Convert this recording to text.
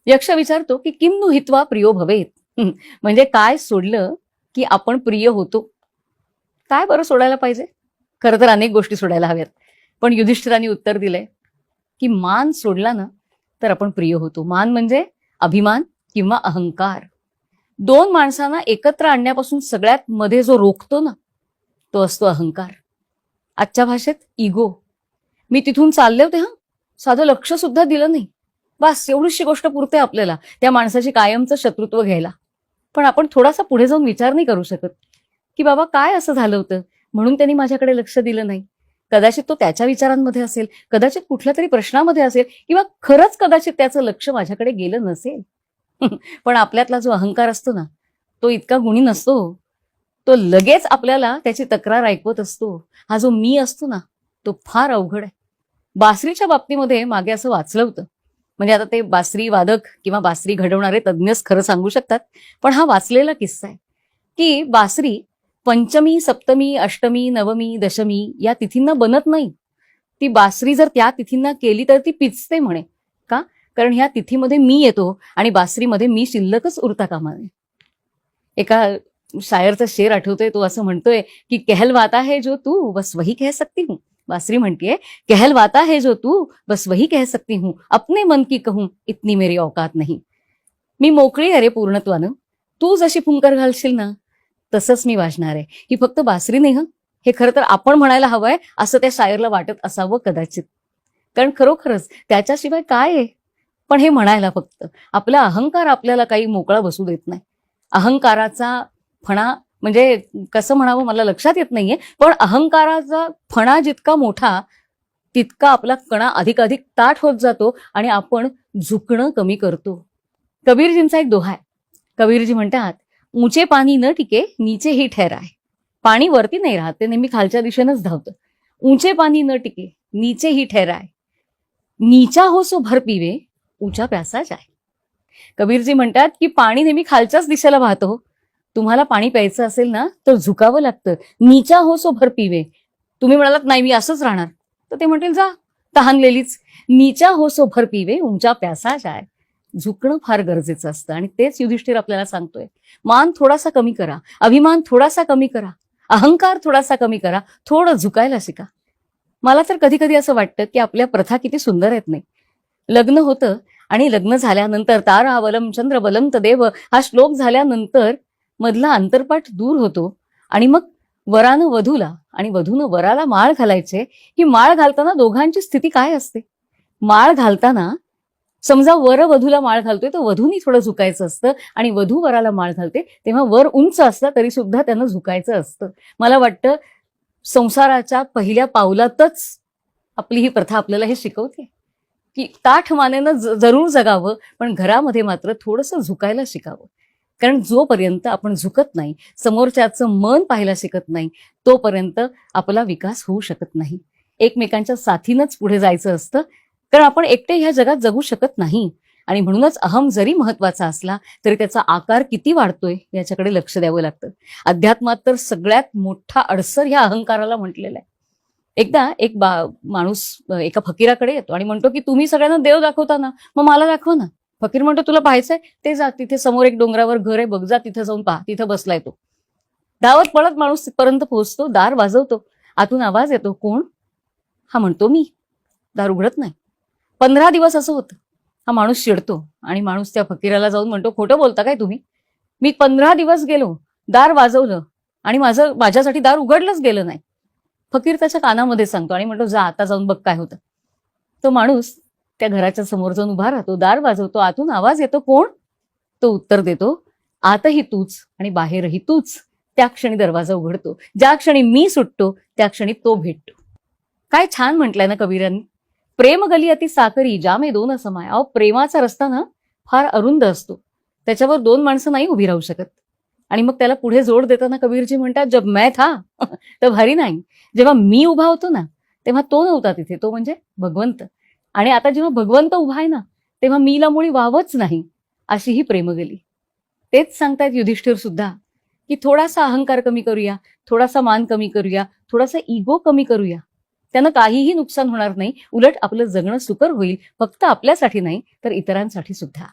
यक्ष विचारतो की किम नु हित्वा प्रियो भवेत. म्हणजे काय सोडलं की आपण प्रिय होतो. काय बरं सोडायला पाहिजे? खरं तर अनेक गोष्टी सोडायला हव्यात, पण युधिष्ठिरांनी उत्तर दिलंय की मान सोडला ना तर आपण प्रिय होतो. मान म्हणजे अभिमान किंवा अहंकार. दोन माणसांना एकत्र आणण्यापासून सगळ्यात मध्ये जो रोखतो ना तो असतो अहंकार. आजच्या भाषेत इगो. मी तिथून चालले होते, साधं लक्ष सुद्धा दिलं नाही, बस एवढीशी गोष्ट पुरते आपल्याला त्या माणसाची कायमचं शत्रुत्व घ्यायला. पण आपण थोडासा पुढे जाऊन विचार नाही करू शकत की बाबा काय असं झालं होतं म्हणून त्यांनी माझ्याकडे लक्ष दिलं नाही. कदाचित तो त्याच्या विचारांमध्ये असेल, कदाचित कुठल्या तरी प्रश्नामध्ये असेल, किंवा खरंच कदाचित त्याचं लक्ष माझ्याकडे गेलं नसेल. पण आपल्यातला जो अहंकार असतो ना तो इतका गुणी नसतो. तो लगेच आपल्याला त्याची तक्रार ऐकवत असतो. हा जो मी असतो ना तो फार अवघड आहे. बासरीच्या बाबतीमध्ये मागे असं वाचलं होतं, म्हणजे आता ते बासरी वादक किंवा बासरी घडवणारे तज्ज्ञच खरं सांगू शकतात, पण हा वाचलेला किस्सा आहे की बासरी पंचमी, सप्तमी, अष्टमी, नवमी, दशमी या तिथींना बनत नाही. ती बासरी जर त्या तिथींना केली तर ती पिचते म्हणे. का? कारण ह्या तिथीमध्ये मी येतो आणि बासरीमध्ये मी शिल्लकच उरता कामा नये. एका शायरचा शेर आठवतोय, तो असं म्हणतोय की कहलवाता है जो तू बस वही कह सकती हूँ. बासरी म्हणतीये कहलवाता है जो तू बस वही कह सकती हूँ, अपने मन की कहूँ इतनी मेरी औकात नहीं. मी मोकळी आहे रे पूर्णत्वानं, तू जशी फुंकर घालशील ना तसंच मी वाजणार आहे. ही फक्त बासरी नाही, हे खरं तर आपण म्हणायला हवंय असं त्या शायरला वाटत असावं कदाचित. कारण खरोखरच त्याच्याशिवाय काय आहे. पण हे म्हणायला फक्त आपला अहंकार आपल्याला काही मोकळा बसू देत नाही. अहंकाराचा फणा म्हणजे कसं म्हणावं मला लक्षात येत नाहीये, पण अहंकाराचा फणा जितका मोठा तितका आपला कणा अधिकाधिक ताठ होत जातो आणि आपण झुकणं कमी करतो. कबीरजींचा एक दोहा आहे. कबीरजी म्हणतात, ऊंचे पाणी न टिके नीचे ही ठहराय. पाणी वरती नाही राहत, ते नेहमी खालच्या दिशेनंच धावतं. ऊंचे पाणी न टिके नीचे ही ठहराय, नीचा हो सो भर पिवे ऊंचा प्यासा जाय. कबीरजी म्हणतात की पाणी नेहमी खालच्याच दिशेला वाहतो. तुम्हाला पाणी प्यायचं असेल ना तर झुकावं लागतं. नीचा हो सो भर पिवे. तुम्ही म्हणालात नाही मी असंच राहणार, तर ते म्हणतील जा तहानलेलीच. नीचा हो सो भर पिवे ऊंचा प्यासा जाय. झुकणं फार गरजेचं असतं आणि तेच युधिष्ठिर आपल्याला सांगतोय. मान थोडासा कमी करा, अभिमान थोडासा कमी करा, अहंकार थोडासा कमी करा, थोडं झुकायला शिका. मला तर कधी कधी असं वाटतं की आपल्या प्रथा किती सुंदर आहेत नाही. लग्न होतं आणि लग्न झाल्यानंतर ताराबलम चंद्रबलम तदेव हा श्लोक झाल्यानंतर मधला अंतरपाठ दूर होतो आणि मग वरानं वधूला आणि वधूनं वराला माळ घालायचे. ही माळ घालताना दोघांची स्थिती काय असते? माळ घालताना समजा वर वधूला माळ घालतोय तर वधूनी थोडं झुकायचं असतं आणि वधू वराला माळ घालते तेव्हा वर उंच असतं तरी सुद्धा त्यांना झुकायचं असतं. मला वाटतं संसाराच्या पहिल्या पावलातच आपली ही प्रथा आपल्याला हे शिकवते की ताठ मानेनं जरूर जगावं, पण घरामध्ये मात्र थोडंसं झुकायला शिकावं. कारण जोपर्यंत आपण झुकत नाही, समोरच्याचं मन पाहायला शिकत नाही, तोपर्यंत आपला विकास होऊ शकत नाही. एकमेकांच्या साथीनंच पुढे जायचं असतं, कारण आपण एकटे ह्या जगात जगू शकत नाही. आणि म्हणूनच अहम जरी महत्वाचा असला तरी त्याचा आकार किती वाढतोय याच्याकडे लक्ष द्यावं लागतं. अध्यात्मात तर सगळ्यात मोठा अडसर ह्या अहंकाराला म्हटलेला आहे. एकदा एक माणूस एका फकीराकडे येतो आणि म्हणतो की तुम्ही सगळ्यांना देव दाखवता ना, मग मला दाखव ना. फकीर म्हणतो तुला पाहायचंय ते जा, तिथे समोर एक डोंगरावर घर आहे बघ, जा तिथे जाऊन पहा, तिथं बसलाय तो. धावत पळत माणूस तिथपर्यंत पोहोचतो, दार वाजवतो, आतून आवाज येतो, कोण? हा म्हणतो मी. दार उघडत नाही. 15 दिवस असं होतं. हा माणूस चिडतो आणि माणूस त्या फकीराला जाऊन म्हणतो खोटं बोलता काय तुम्ही? मी 15 दिवस गेलो, दार वाजवलं आणि माझ्यासाठी दार उघडलंच गेलं नाही. फकीर त्याच्या कानामध्ये सांगतो आणि म्हणतो जा आता जाऊन बघ काय होतं. तो माणूस त्या घराच्या समोर जाऊन उभा राहतो, दार वाजवतो, आतून आवाज येतो, कोण? तो उत्तर देतो, आतही तूच आणि बाहेरही तूच. त्या क्षणी दरवाजा उघडतो. ज्या क्षणी मी सुटतो त्या क्षणी तो भेटतो. काय छान म्हटलंय ना कबीरांनी. प्रेम गली अति साकरी जामे दोन समाय. अहो प्रेमाचा रस्ता ना फार अरुंद असतो, त्याच्यावर दोन माणसं नाही उभी राहू शकत. आणि मग त्याला पुढे जोड देताना कबीरजी म्हणतात जब मैं था तर भारी नाही. जेव्हा मी उभा होतो ना तेव्हा तो नव्हता तिथे, तो म्हणजे भगवंत. आणि आता जेव्हा भगवंत उभा आहे ना तेव्हा मीला मुळी वावच नाही, अशी ही प्रेमगली. तेच सांगतायत युधिष्ठिर सुद्धा की थोडासा अहंकार कमी करूया, थोडासा मान कमी करूया, थोडासा इगो कमी करूया. त्यानं काहीही नुकसान होणार नाही, उलट आपलं जगणं सुकर होईल, फक्त आपल्यासाठी नाही तर इतरांसाठी सुद्धा.